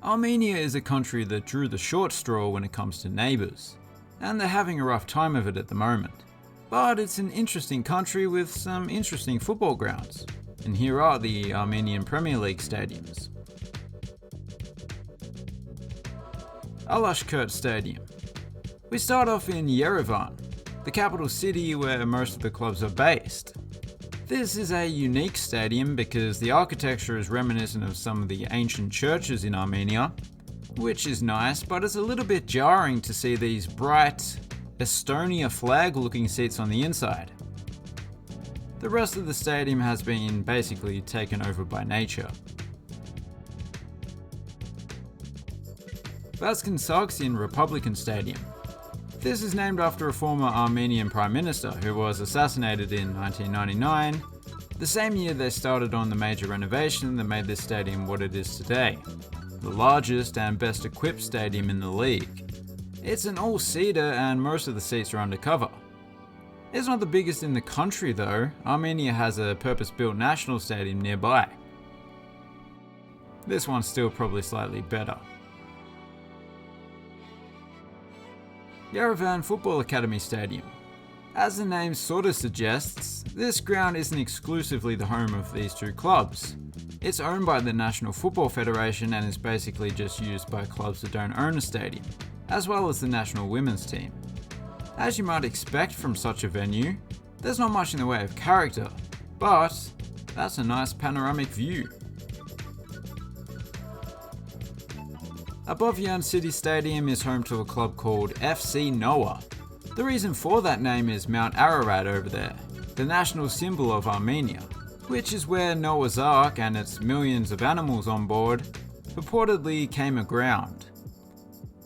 Armenia is a country that drew the short straw when it comes to neighbours, and they're having a rough time of it at the moment. But it's an interesting country with some interesting football grounds, and here are the Armenian Premier League stadiums. Aratu Stadium. We start off in Yerevan, the capital city where most of the clubs are based. This is a unique stadium because the architecture is reminiscent of some of the ancient churches in Armenia, which is nice, but it's a little bit jarring to see these bright Estonia flag looking seats on the inside. The rest of the stadium has been basically taken over by nature. Vasconcelos Republican Stadium. This is named after a former Armenian Prime Minister who was assassinated in 1999, the same year they started on the major renovation that made this stadium what it is today, the largest and best equipped stadium in the league. It's an all-seater and most of the seats are undercover. It's not the biggest in the country though. Armenia has a purpose-built national stadium nearby. This one's still probably slightly better. Yerevan Football Academy Stadium. As the name sort of suggests, this ground isn't exclusively the home of these two clubs. It's owned by the National Football Federation and is basically just used by clubs that don't own a stadium, as well as the national women's team. As you might expect from such a venue, there's not much in the way of character, but that's a nice panoramic view. Armavir City Stadium is home to a club called FC Noah. The reason for that name is Mount Ararat over there, the national symbol of Armenia, which is where Noah's Ark and its millions of animals on board purportedly came aground.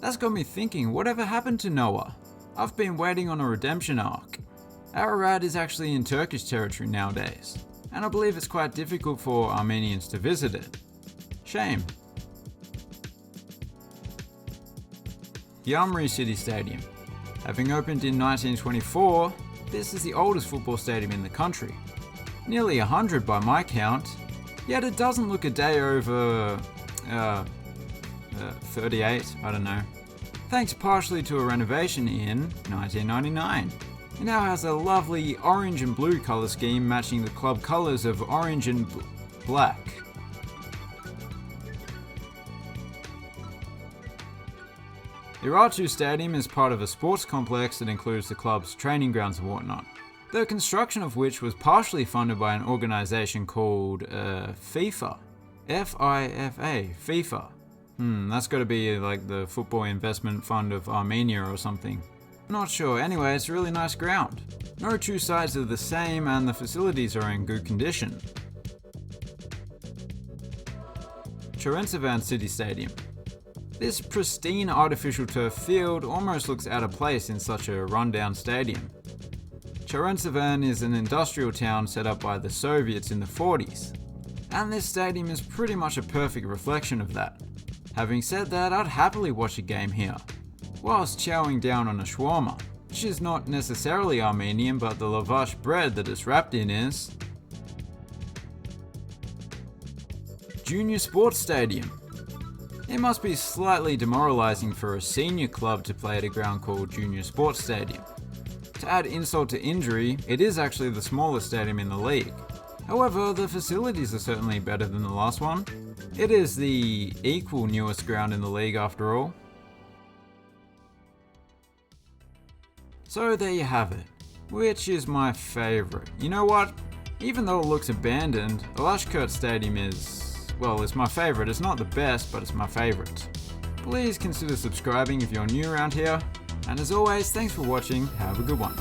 That's got me thinking, whatever happened to Noah? I've been waiting on a redemption arc. Ararat is actually in Turkish territory nowadays, and I believe it's quite difficult for Armenians to visit it. Shame. The Armavir City Stadium. Having opened in 1924, this is the oldest football stadium in the country. Nearly 100 by my count, yet it doesn't look a day over 38, I don't know. Thanks partially to a renovation in 1999. It now has a lovely orange and blue colour scheme matching the club colours of orange and black. Aratu Stadium is part of a sports complex that includes the club's training grounds and whatnot, the construction of which was partially funded by an organisation called FIFA. FIFA. FIFA. That's got to be like the Football Investment Fund of Armenia or something. Not sure. Anyway, it's a really nice ground. No two sides are the same and the facilities are in good condition. Yerevan City Stadium. This pristine artificial turf field almost looks out of place in such a rundown stadium. Yerevan is an industrial town set up by the Soviets in the 40s, and this stadium is pretty much a perfect reflection of that. Having said that, I'd happily watch a game here, whilst chowing down on a shawarma, which is not necessarily Armenian, but the lavash bread that it's wrapped in is. Junior Sports Stadium. It must be slightly demoralising for a senior club to play at a ground called Junior Sports Stadium. To add insult to injury, it is actually the smallest stadium in the league. However, the facilities are certainly better than the last one. It is the equal newest ground in the league after all. So there you have it. Which is my favourite? You know what? Even though it looks abandoned, Aratu Stadium is, well, it's my favourite. It's not the best, but it's my favourite. Please consider subscribing if you're new around here. And as always, thanks for watching. Have a good one.